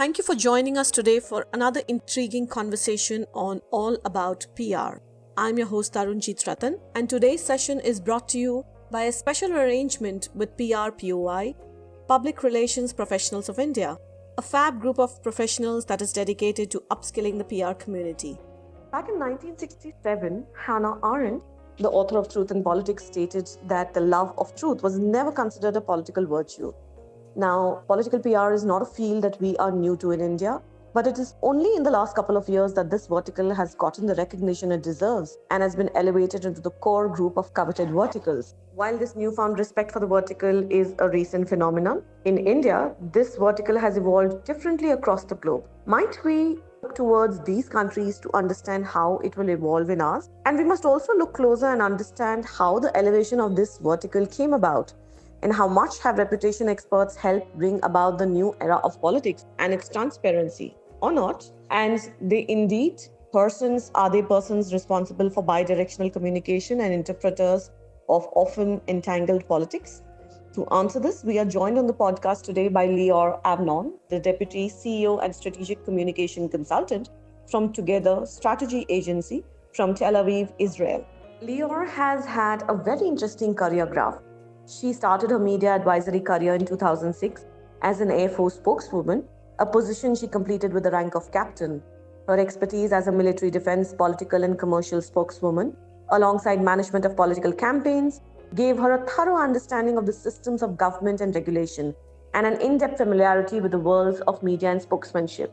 Thank you for joining us today for another intriguing conversation on All About PR. I'm your host Tarunjit Ratan, and today's session is brought to you by a special arrangement with PRPOI, Public Relations Professionals of India, a fab group of professionals that is dedicated to upskilling the PR community. Back in 1967, Hannah Arendt, the author of Truth in Politics, stated that the love of truth was never considered a political virtue. Now, political PR is not a field that we are new to in India, but it is only in the last couple of years that this vertical has gotten the recognition it deserves and has been elevated into the core group of coveted verticals. While this newfound respect for the vertical is a recent phenomenon, in India, this vertical has evolved differently across the globe. Might we look towards these countries to understand how it will evolve in ours? And we must also look closer and understand how the elevation of this vertical came about, and how much have reputation experts helped bring about the new era of politics and its transparency, or not? And they indeed are they persons responsible for bi-directional communication and interpreters of often entangled politics? To answer this, we are joined on the podcast today by Avnon, the Deputy CEO and Strategic Communication Consultant from Together Strategy Agency from Tel Aviv, Israel. Lior has had a very interesting career graph. She started her media advisory career in 2006 as an Air Force spokeswoman, a position she completed with the rank of captain. Her expertise as a military defense, political and commercial spokeswoman, alongside management of political campaigns, gave her a thorough understanding of the systems of government and regulation, and an in-depth familiarity with the worlds of media and spokesmanship.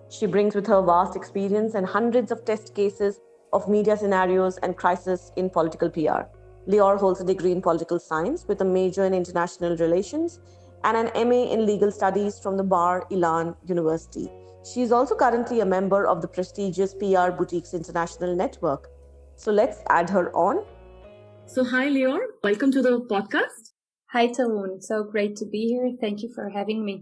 She brings with her vast experience and hundreds of test cases of media scenarios and crises in political PR. Lior holds a degree in political science with a major in international relations and an MA in legal studies from the Bar Ilan University. She is also currently a member of the prestigious PR Boutiques International Network. So let's add her on. So hi Lior, welcome to the podcast. Hi Tarun, so great to be here. Thank you for having me.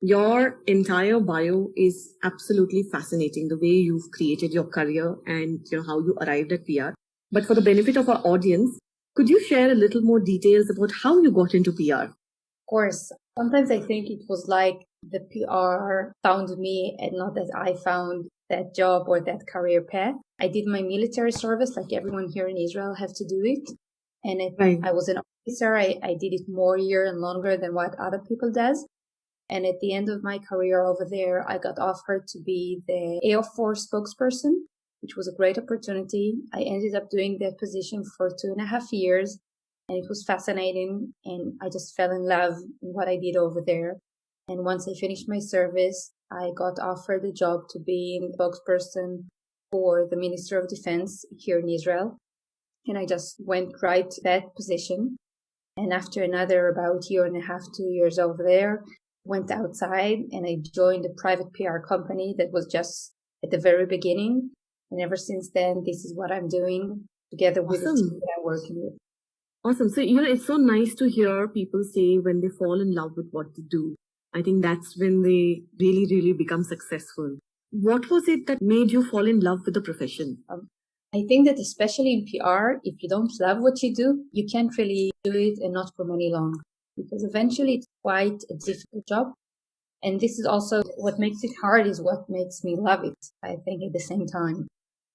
Your entire bio is absolutely fascinating, the way you've created your career and how you arrived at PR. But for the benefit of our audience, could you share a little more details about how you got into PR? Of course. Sometimes I think it was like the PR found me and not that I found that job or that career path. I did my military service like everyone here in Israel have to do it. And I was an officer. I did it more year and longer than what other people does. And at the end of my career over there, I got offered to be the Air Force spokesperson, which was a great opportunity. I ended up doing that position for 2.5 years, and it was fascinating. And I just fell in love in what I did over there. And once I finished my service, I got offered the job to be the spokesperson for the Minister of Defense here in Israel. And I just went right to that position. And after another about 1.5 2 years over there, went outside and I joined a private PR company that was just at the very beginning. And ever since then, this is what I'm doing together with the team that I'm working with. Awesome. So, it's so nice to hear people say when they fall in love with what they do. I think that's when they really, really become successful. What was it that made you fall in love with the profession? I think that especially in PR, if you don't love what you do, you can't really do it and not for many long. Because eventually it's quite a difficult job. And this is also what makes it hard is what makes me love it, I think, at the same time.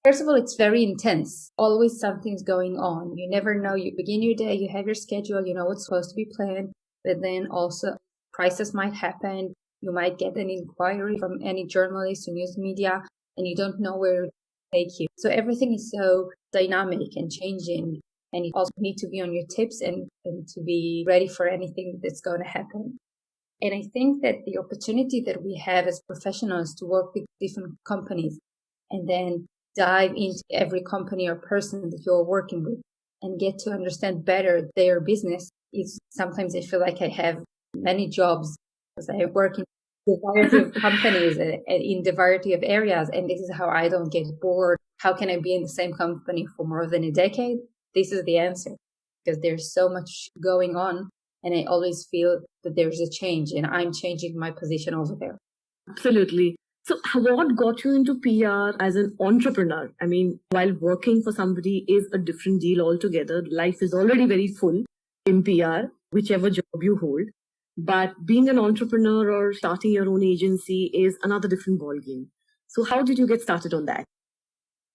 First of all, it's very intense. Always something's going on. You never know. You begin your day, you have your schedule, you know what's supposed to be planned, but then also crisis might happen. You might get an inquiry from any journalist or news media, and you don't know where to take you. So everything is so dynamic and changing, and you also need to be on your tips and to be ready for anything that's going to happen. And I think that the opportunity that we have as professionals to work with different companies and then dive into every company or person that you're working with and get to understand better their business is sometimes I feel like I have many jobs because I work in a variety of companies and in the variety of areas. And this is how I don't get bored. How can I be in the same company for more than a decade? This is the answer because there's so much going on. And I always feel that there's a change and I'm changing my position over there. Absolutely. So what got you into PR as an entrepreneur? I mean, while working for somebody is a different deal altogether. Life is already very full in PR, whichever job you hold. But being an entrepreneur or starting your own agency is another different ballgame. So how did you get started on that?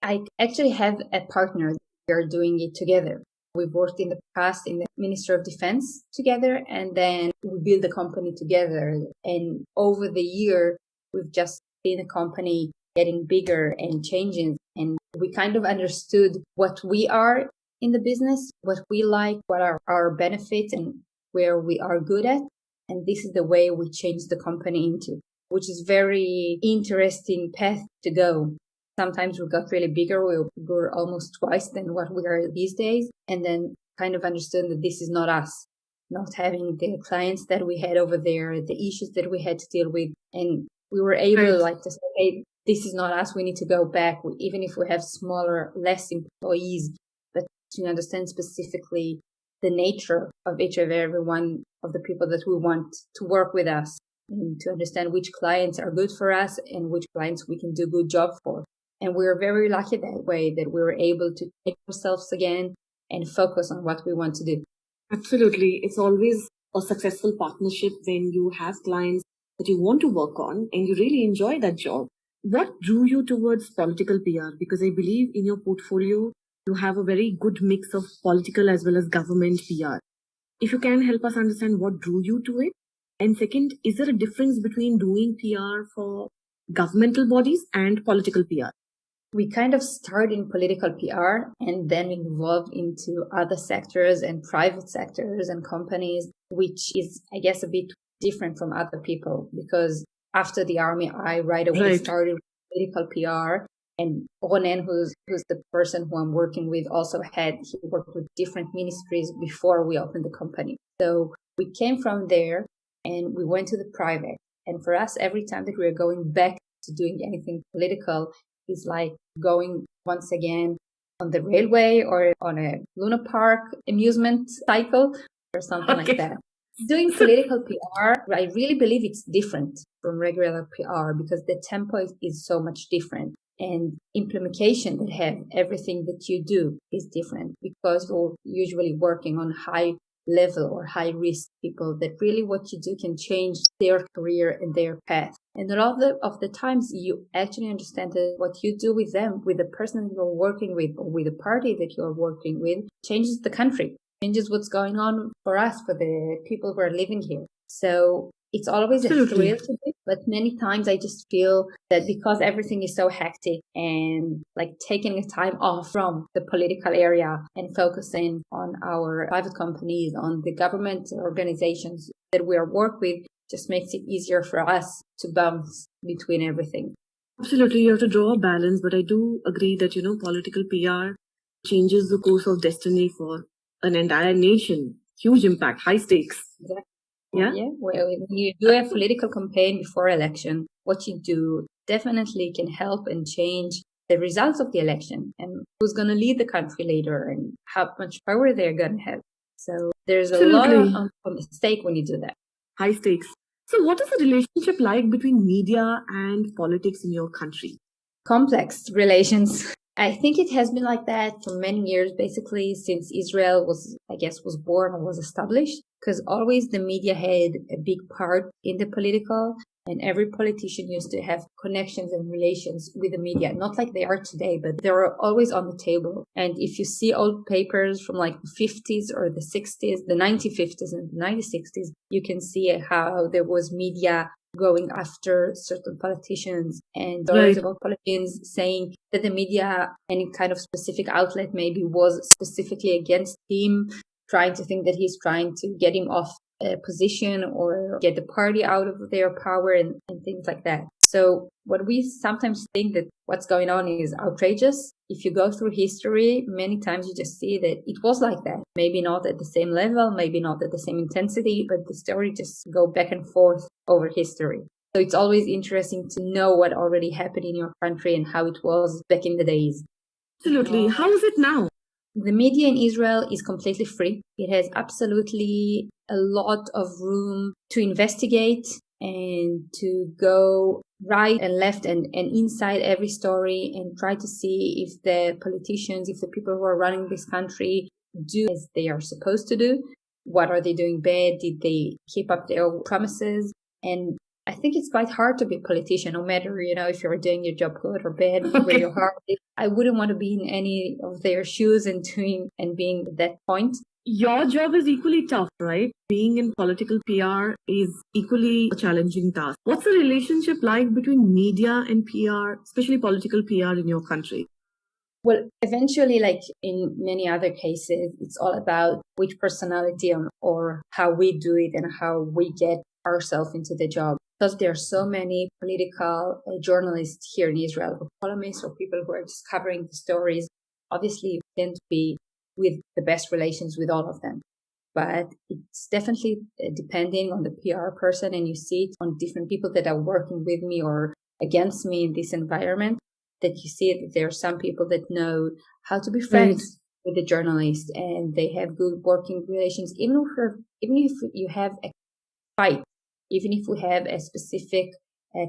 I actually have a partner. We are doing it together. We've worked in the past in the Ministry of Defense together, and then we built the company together. And over the year, we've just been a company getting bigger and changing. And we kind of understood what we are in the business, what we like, what are our benefits, and where we are good at. And this is the way we changed the company into, which is very interesting path to go. Sometimes we got really bigger. We were almost twice than what we are these days. And then kind of understood that this is not us, not having the clients that we had over there, the issues that we had to deal with. And we were able to say, hey, this is not us. We need to go back. Even if we have smaller, less employees, but to understand specifically the nature of each of every one of the people that we want to work with us, and to understand which clients are good for us and which clients we can do a good job for. And we were very lucky that way, that we were able to take ourselves again and focus on what we want to do. Absolutely. It's always a successful partnership when you have clients that you want to work on and you really enjoy that job. What drew you towards political PR? Because I believe in your portfolio, you have a very good mix of political as well as government PR. If you can help us understand what drew you to it. And second, is there a difference between doing PR for governmental bodies and political PR? We kind of started in political PR and then evolved into other sectors and private sectors and companies, which is, I guess, a bit different from other people, because after the army, I right away started with political PR. And Ronen, who's the person who I'm working with, he worked with different ministries before we opened the company. So we came from there and we went to the private. And for us, every time that we are going back to doing anything political, is like going once again on the railway or on a Luna Park amusement cycle or something like that. Doing political PR, I really believe it's different from regular PR because the tempo is so much different. And implementation that have everything that you do is different because you're usually working on high level or high risk people that really what you do can change their career and their path. And a lot of the times you actually understand that what you do with them, with the person you're working with or with the party that you're working with, changes the country, changes what's going on for us, for the people who are living here. So it's always a thrill to do, but many times I just feel that because everything is so hectic and like taking a time off from the political area and focusing on our private companies, on the government organizations that we work with, just makes it easier for us to bounce between everything. Absolutely, you have to draw a balance, but I do agree that, political PR changes the course of destiny for an entire nation. Huge impact, high stakes. Exactly. Yeah. Well, when you do a political campaign before election, what you do definitely can help and change the results of the election and who's going to lead the country later and how much power they're going to have. So there's a lot on stake when you do that. High stakes. So what is the relationship like between media and politics in your country? Complex relations. I think it has been like that for many years, basically since Israel was born or was established, because always the media had a big part in the political, and every politician used to have connections and relations with the media, not like they are today, but they were always on the table. And if you see old papers from like the 50s or the 60s, the 1950s and the 1960s, you can see how there was media going after certain politicians and stories about politicians saying that the media, any kind of specific outlet maybe was specifically against him, trying to think that he's trying to get him off a position or get the party out of their power and things like that. So what we sometimes think that what's going on is outrageous. If you go through history, many times you just see that it was like that. Maybe not at the same level, maybe not at the same intensity, but the story just go back and forth over history. So it's always interesting to know what already happened in your country and how it was back in the days. Absolutely. How is it now? The media in Israel is completely free. It has absolutely a lot of room to investigate and to go right and left and inside every story and try to see if the politicians, if the people who are running this country do as they are supposed to do. What are they doing bad? Did they keep up their promises? And I think it's quite hard to be a politician, no matter, if you're doing your job good or bad, where your heart is. I wouldn't want to be in any of their shoes and being at that point. Your job is equally tough, right? Being in political PR is equally a challenging task. What's the relationship like between media and PR, especially political PR in your country? Well, eventually, like in many other cases, it's all about which personality or how we do it and how we get ourselves into the job. Because there are so many political journalists here in Israel, or columnists, or people who are just covering the stories. Obviously, you tend to be with the best relations with all of them. But it's definitely depending on the PR person, and you see it on different people that are working with me or against me in this environment, that you see that there are some people that know how to be friends with the journalist, and they have good working relations, even if you have a fight, even if we have a specific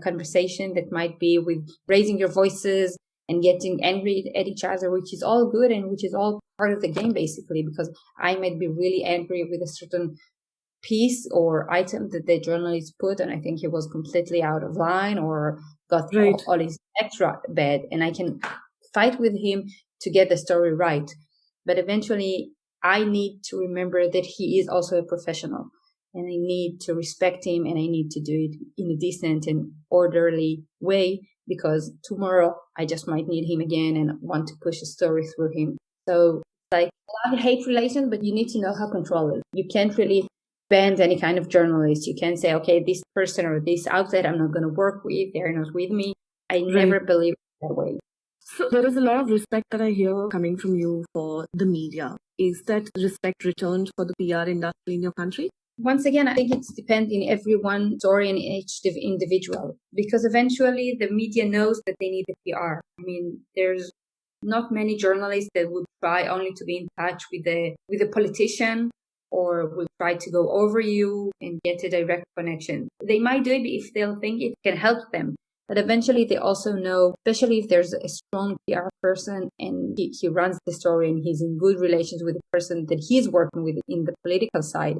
conversation that might be with raising your voices and getting angry at each other, which is all good and which is all part of the game, basically, because I might be really angry with a certain piece or item that the journalist put, and I think he was completely out of line or got all his extra bad, and I can fight with him to get the story right. But eventually, I need to remember that he is also a professional, and I need to respect him, and I need to do it in a decent and orderly way, because tomorrow I just might need him again and want to push a story through him. So, like, love-hate relation, but you need to know how to control it. You can't really ban any kind of journalist. You can't say, okay, this person or this outlet I'm not going to work with, they're not with me. I never believe that way. So there is a lot of respect that I hear coming from you for the media. Is that respect returned for the PR industry in your country? Once again, I think it's depending on everyone's story and each individual, because eventually the media knows that they need the PR. I mean, there's not many journalists that would try only to be in touch with a politician, or will try to go over you and get a direct connection. They might do it if they'll think it can help them. But eventually they also know, especially if there's a strong PR person and he runs the story and he's in good relations with the person that he's working with in the political side,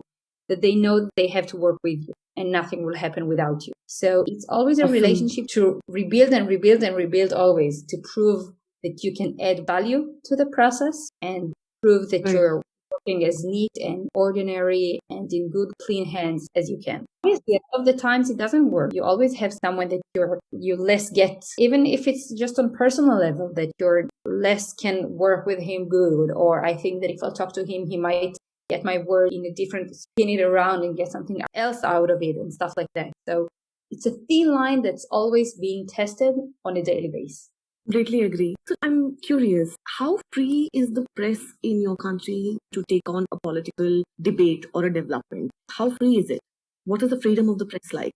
that they know that they have to work with you and nothing will happen without you. So it's always a relationship to rebuild and rebuild and rebuild, always to prove that you can add value to the process and prove that you're working as neat and ordinary and in good, clean hands as you can. Obviously, a lot of the times it doesn't work. You always have someone that you less get, even if it's just on personal level, that you're less can work with him good. Or I think that if I'll talk to him, he might get my word in a different, spin it around and get something else out of it and stuff like that. So it's a thin line that's always being tested on a daily basis. Completely agree. So I'm curious, how free is the press in your country to take on a political debate or a development? How free is it? What is the freedom of the press like?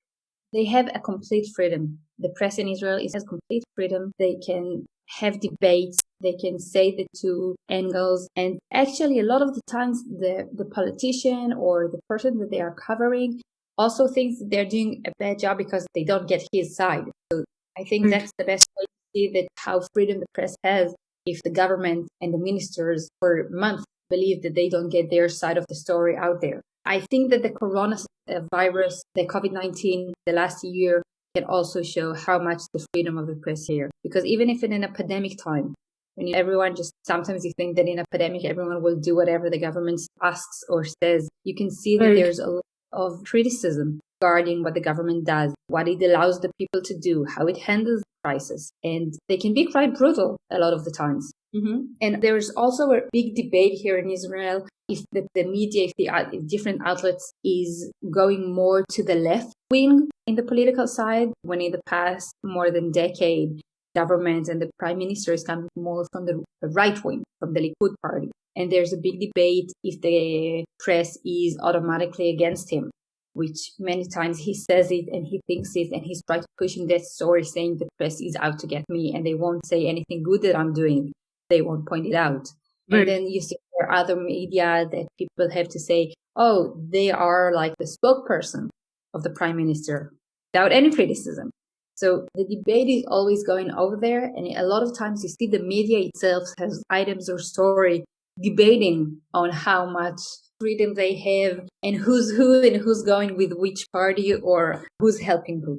They have a complete freedom. The press in Israel has complete freedom. They can have debates. They can say the two angles. And actually, a lot of the times, the politician or the person that they are covering also thinks that they're doing a bad job because they don't get his side. So I think that's the best way to see that how freedom the press has, if the government and the ministers for months believe that they don't get their side of the story out there. I think that the coronavirus, the COVID-19, the last year can also show how much the freedom of the press here. Because even if in an epidemic time, when everyone just, sometimes you think that in a pandemic, everyone will do whatever the government asks or says, you can see that there's a lot of criticism regarding what the government does, what it allows the people to do, how it handles the crisis. And they can be quite brutal a lot of the times. And there's also a big debate here in Israel if the media, if different outlets is going more to the left wing in the political side, when in the past more than decade, government and the prime minister is coming more from the right wing, from the Likud party. And there's a big debate if the press is automatically against him, which many times he says it and he thinks it and he's trying to pushing that story saying the press is out to get me and they won't say anything good that I'm doing. They won't point it out. And then you see there are other media that people have to say, oh, they are like the spokesperson of the prime minister without any criticism. So the debate is always going over there. And a lot of times you see the media itself has items or story debating on how much freedom they have, and who's who and who's going with which party or who's helping who.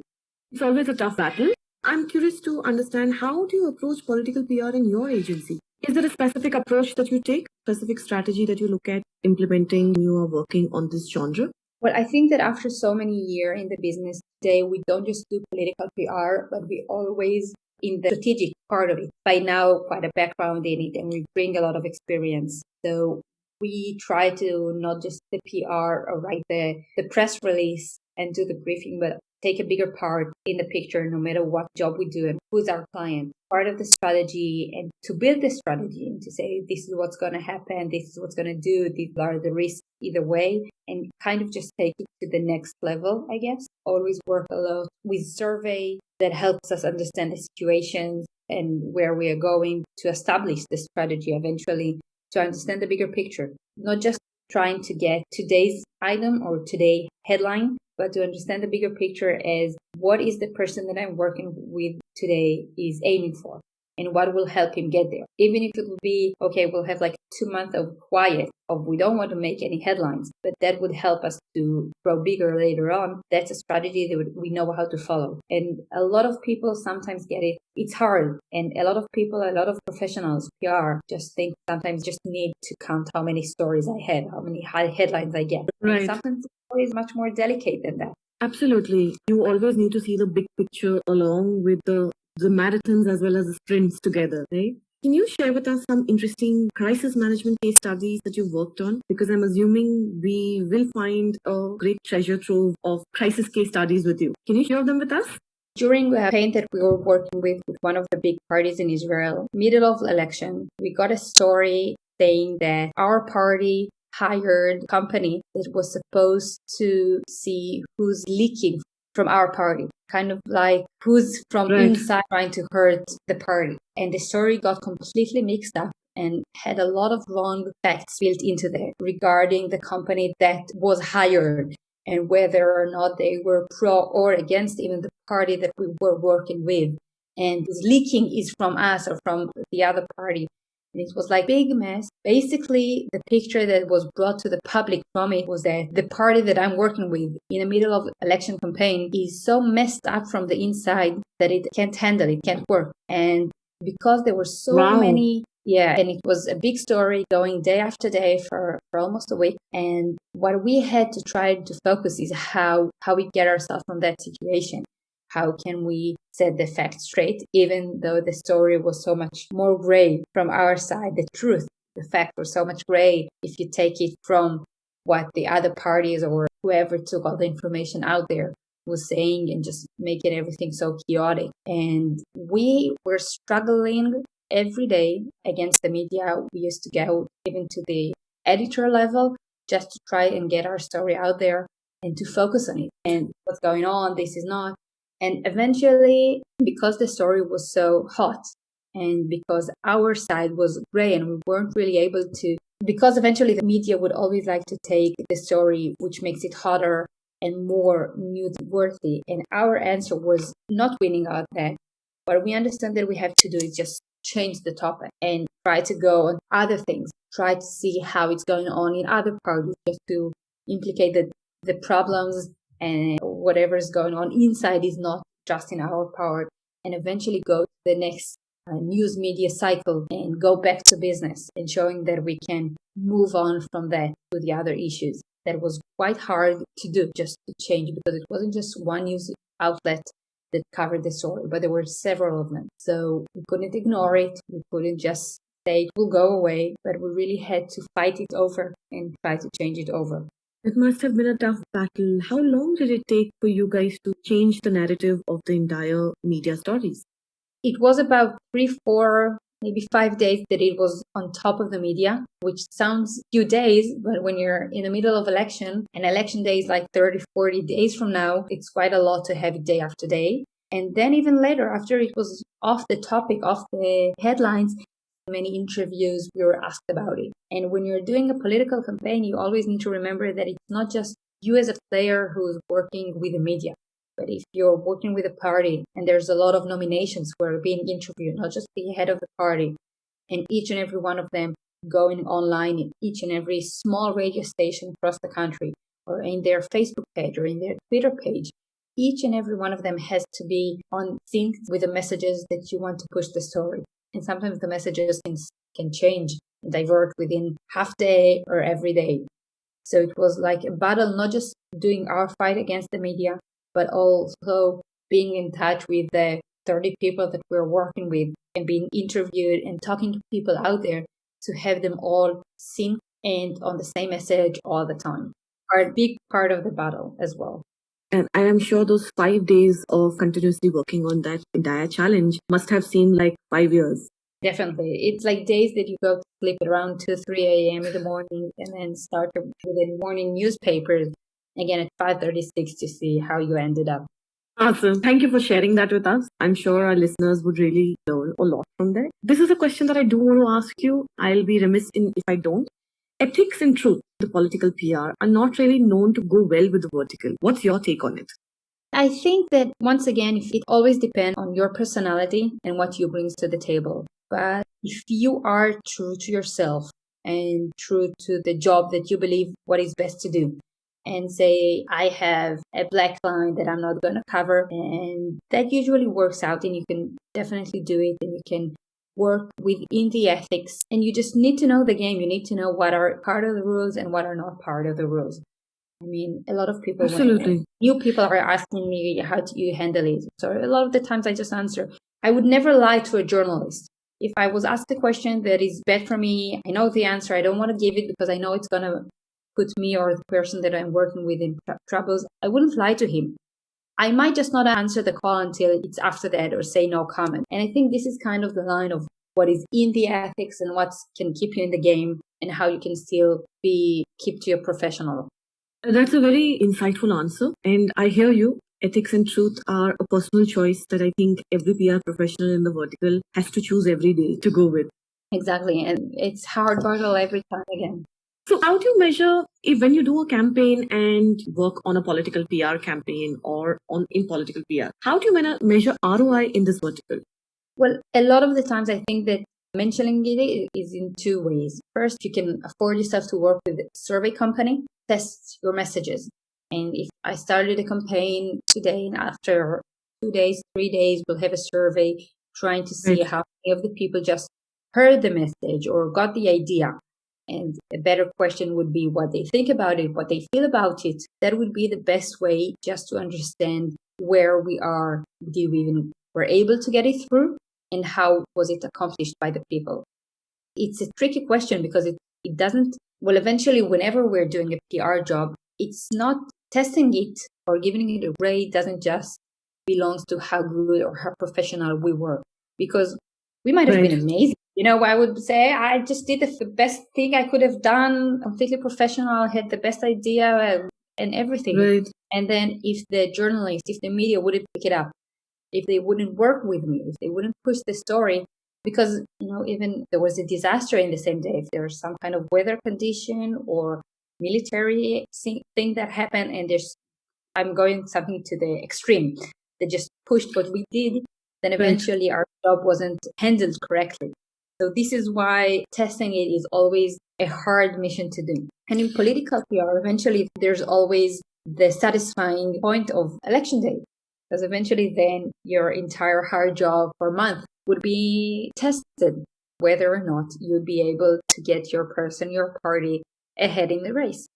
It's always a tough battle. I'm curious to understand, how do you approach political PR in your agency? Is there a specific approach that you take, specific strategy that you look at implementing when you are working on this genre? Well, I think that after so many years in the business today, we don't just do political PR, but we always in the strategic part of it. By now, quite a background in it, and we bring a lot of experience. So we try to not just the PR or write the press release and do the briefing, but take a bigger part in the picture, no matter what job we do and who's our client. Part of the strategy, and to build the strategy and to say, this is what's going to happen, this is what's going to do, these are the risks either way, and kind of just take it to the next level, I guess. Always work a lot with survey that helps us understand the situations and where we are going to establish the strategy eventually, to understand the bigger picture, not just trying to get today's item or today's headline, but to understand the bigger picture as what is the person that I'm working with today is aiming for and what will help him get there. Even if it will be, okay, we'll have like 2 months of quiet, of we don't want to make any headlines, but that would help us to grow bigger later on. That's a strategy that we know how to follow. And a lot of people sometimes get it. It's hard. And a lot of people, a lot of professionals, PR, just think sometimes just need to count how many stories I had, how many headlines I get. Right. And sometimes it's much more delicate than that. Absolutely. You always need to see the big picture along with the marathons as well as the sprints together, right? Can you share with us some interesting crisis management case studies that you worked on? Because I'm assuming we will find a great treasure trove of crisis case studies with you. Can you share them with us? During the campaign that we were working with one of the big parties in Israel, middle of the election, we got a story saying that our party hired a company that was supposed to see who's leaking from our party, kind of like who's from inside trying to hurt the party. And the story got completely mixed up and had a lot of wrong facts built into there regarding the company that was hired and whether or not they were pro or against even the party that we were working with. And this leaking is from us or from the other party. And it was like big mess. Basically, the picture that was brought to the public from it was that the party that I'm working with in the middle of election campaign is so messed up from the inside that it can't handle, it can't work. And because there were so many, and it was a big story going day after day for almost a week. And what we had to try to focus is how we get ourselves from that situation. How can we set the facts straight, even though the story was so much more gray from our side, the truth, the facts were so much gray if you take it from what the other parties or whoever took all the information out there was saying and just making everything so chaotic. And we were struggling every day against the media. We used to go even to the editor level just to try and get our story out there and to focus on it and what's going on, this is not. And eventually, because the story was so hot and because our side was gray and we weren't really able to, because eventually the media would always like to take the story, which makes it hotter and more newsworthy. And our answer was not winning out that. What we understand that we have to do is just change the topic and try to go on other things, try to see how it's going on in other parties, just to implicate the problems and whatever is going on inside is not just in our part, and eventually go to the next news media cycle and go back to business and showing that we can move on from that to the other issues. That was quite hard to do, just to change, because it wasn't just one news outlet that covered the story, but there were several of them. So we couldn't ignore it. We couldn't just say it will go away, but we really had to fight it over and try to change it over. It must have been a tough battle. How long did it take for you guys to change the narrative of the entire media stories? It was about 3, 4, maybe 5 days that it was on top of the media, which sounds few days, but when you're in the middle of election, and election day is like 30, 40 days from now, it's quite a lot to have it day after day. And then even later, after it was off the topic, off the headlines, many interviews we were asked about it. And when you're doing a political campaign, you always need to remember that it's not just you as a player who's working with the media. But if you're working with a party and there's a lot of nominations who are being interviewed, not just the head of the party, and each and every one of them going online in each and every small radio station across the country, or in their Facebook page, or in their Twitter page. Each and every one of them has to be on sync with the messages that you want to push the story. And sometimes the messages can change and divert within half day or every day. So it was like a battle, not just doing our fight against the media, but also being in touch with the 30 people that we're working with and being interviewed and talking to people out there to have them all sync and on the same message all the time are a big part of the battle as well. And I'm sure those 5 days of continuously working on that entire challenge must have seemed like 5 years. Definitely. It's like days that you go to sleep at around 2, 3 a.m. in the morning and then start with the morning newspapers again at 5:36 to see how you ended up. Awesome. Thank you for sharing that with us. I'm sure our listeners would really learn a lot from that. This is a question that I do want to ask you. I'll be remiss if I don't. Ethics and truth, the political PR, are not really known to go well with the vertical. What's your take on it? I think that once again, it always depends on your personality and what you bring to the table. But if you are true to yourself and true to the job that you believe what is best to do, and say, I have a black line that I'm not going to cover, and that usually works out, and you can definitely do it, and you can work within the ethics, and you just need to know the game. You need to know what are part of the rules and what are not part of the rules. I mean, a lot of people, when new people are asking me, how do you handle it? So a lot of the times I just answer, I would never lie to a journalist. If I was asked a question that is bad for me, I know the answer. I don't want to give it because I know it's going to put me or the person that I'm working with in troubles. I wouldn't lie to him. I might just not answer the call until it's after that or say no comment. And I think this is kind of the line of what is in the ethics and what can keep you in the game and how you can still keep to your professional. That's a very insightful answer. And I hear you. Ethics and truth are a personal choice that I think every PR professional in the vertical has to choose every day to go with. Exactly. And it's hard battle every time again. So how do you measure if when you do a campaign and work on a political PR campaign or in political PR, how do you measure ROI in this vertical? Well, a lot of the times I think that mentioning it is in two ways. First, you can afford yourself to work with a survey company, test your messages. And if I started a campaign today and after 2 days, 3 days, we'll have a survey trying to see how many of the people just heard the message or got the idea. And a better question would be what they think about it, what they feel about it. That would be the best way just to understand where we are. Do we even were able to get it through? And how was it accomplished by the people? It's a tricky question because it doesn't, well, eventually, whenever we're doing a PR job, it's not testing it or giving it a grade doesn't just belongs to how good or how professional we were, because we might have been amazing. You know, I would say I just did the best thing I could have done, completely professional, had the best idea and everything. Right. And then if the journalist, if the media wouldn't pick it up, if they wouldn't work with me, if they wouldn't push the story, because, you know, even there was a disaster in the same day, if there's some kind of weather condition or military thing that happened and I'm going something to the extreme that just pushed what we did, then eventually our job wasn't handled correctly. So this is why testing it is always a hard mission to do. And in political PR, eventually there's always the satisfying point of election day. Because eventually then your entire hard job for a month would be tested, whether or not you'd be able to get your person, your party ahead in the race.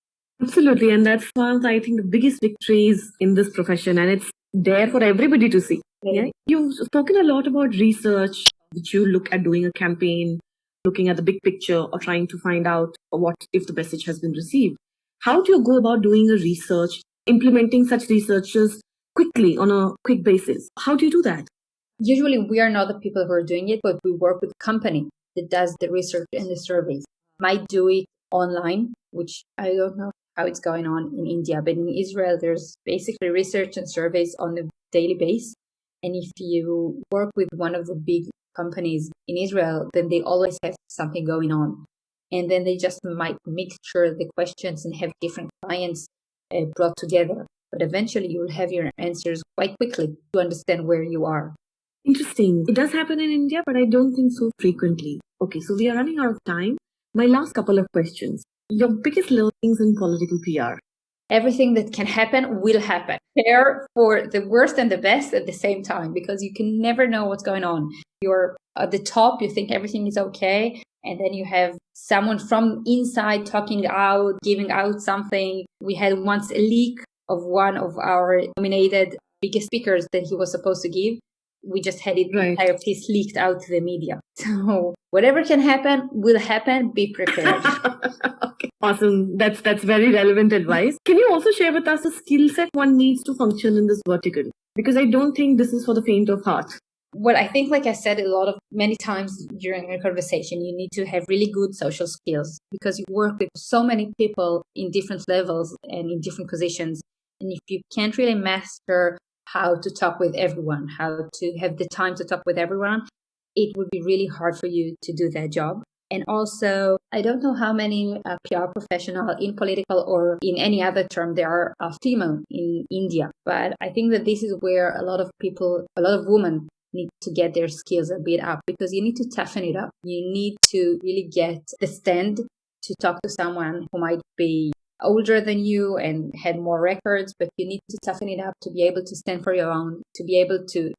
Absolutely. And that's one of, I think, the biggest victories in this profession. And it's there for everybody to see. Yeah. You've spoken a lot about research, which you look at doing a campaign, looking at the big picture or trying to find out what if the message has been received. How do you go about doing a research, implementing such researches quickly on a quick basis? How do you do that? Usually we are not the people who are doing it, but we work with a company that does the research and the surveys. Might do it online, which I don't know how it's going on in India, but in Israel, there's basically research and surveys on a daily basis. And if you work with one of the big companies in Israel, then they always have something going on. And then they just might mix sure the questions and have different clients brought together. But eventually you will have your answers quite quickly to understand where you are. Interesting. It does happen in India, but I don't think so frequently. Okay, so we are running out of time. My last couple of questions. Your biggest learnings in political PR? Everything that can happen will happen. Prepare for the worst and the best at the same time, because you can never know what's going on. You're at the top, you think everything is okay, and then you have someone from inside talking out, giving out something. We had once a leak of one of our nominated biggest speakers that he was supposed to give. We just had it, the entire piece leaked out to the media. So whatever can happen will happen. Be prepared. Okay. Awesome. That's very relevant advice. Can you also share with us the skill set one needs to function in this vertical? Because I don't think this is for the faint of heart. Well, I think, like I said, many times during a conversation, you need to have really good social skills, because you work with so many people in different levels and in different positions. And if you can't really master how to talk with everyone, how to have the time to talk with everyone, it would be really hard for you to do that job. And also, I don't know how many PR professionals in political or in any other term there are female in India. But I think that this is where a lot of women need to get their skills a bit up, because you need to toughen it up. You need to really get the stand to talk to someone who might be older than you and had more records, but you need to toughen it up to be able to stand for your own, to be able to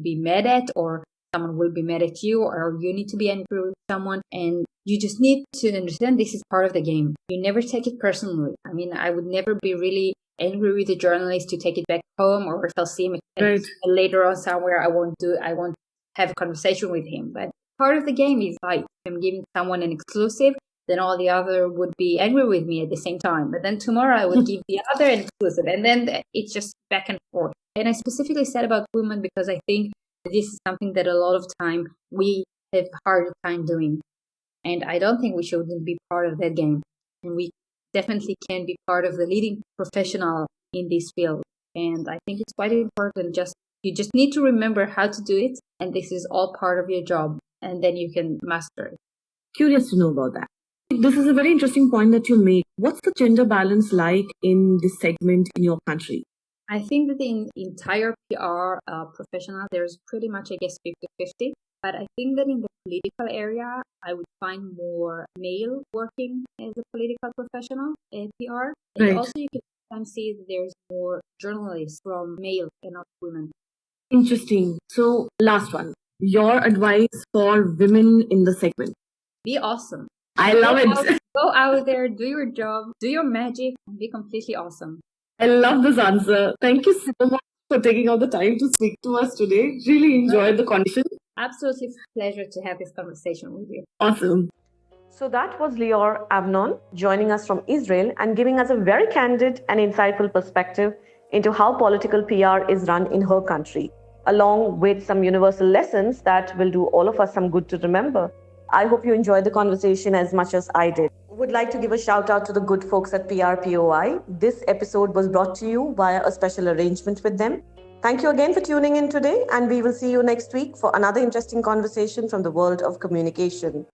be mad at, or someone will be mad at you, or you need to be angry with someone. And you just need to understand this is part of the game. You never take it personally. I mean, I would never be really angry with the journalist to take it back home, or if I'll see him later on somewhere, I won't have a conversation with him. But part of the game is like, if I'm giving someone an exclusive, then all the other would be angry with me at the same time. But then tomorrow I would give the other an exclusive, and then it's just back and forth. And I specifically said about women because I think this is something that a lot of time we have a hard time doing. And I don't think we shouldn't be part of that game. And we definitely can be part of the leading professional in this field. And I think it's quite important. You just need to remember how to do it. And this is all part of your job. And then you can master it. Curious to know about that. This is a very interesting point that you make. What's the gender balance like in this segment in your country? I think that in entire PR professional, there's pretty much, I guess, 50-50. But I think that in the political area, I would find more male working as a political professional in PR. And also you can sometimes see that there's more journalists from male and not women. Interesting. So last one, your advice for women in the segment. Be awesome. I love it. Go out there, do your job, do your magic, and be completely awesome. I love this answer. Thank you so much for taking out the time to speak to us today. Really enjoyed the conversation. Absolutely pleasure to have this conversation with you. Awesome. So that was Lior Avnon joining us from Israel and giving us a very candid and insightful perspective into how political PR is run in her country, along with some universal lessons that will do all of us some good to remember. I hope you enjoyed the conversation as much as I did. Would like to give a shout out to the good folks at PRPOI. This episode was brought to you via a special arrangement with them. Thank you again for tuning in today, and we will see you next week for another interesting conversation from the world of communication.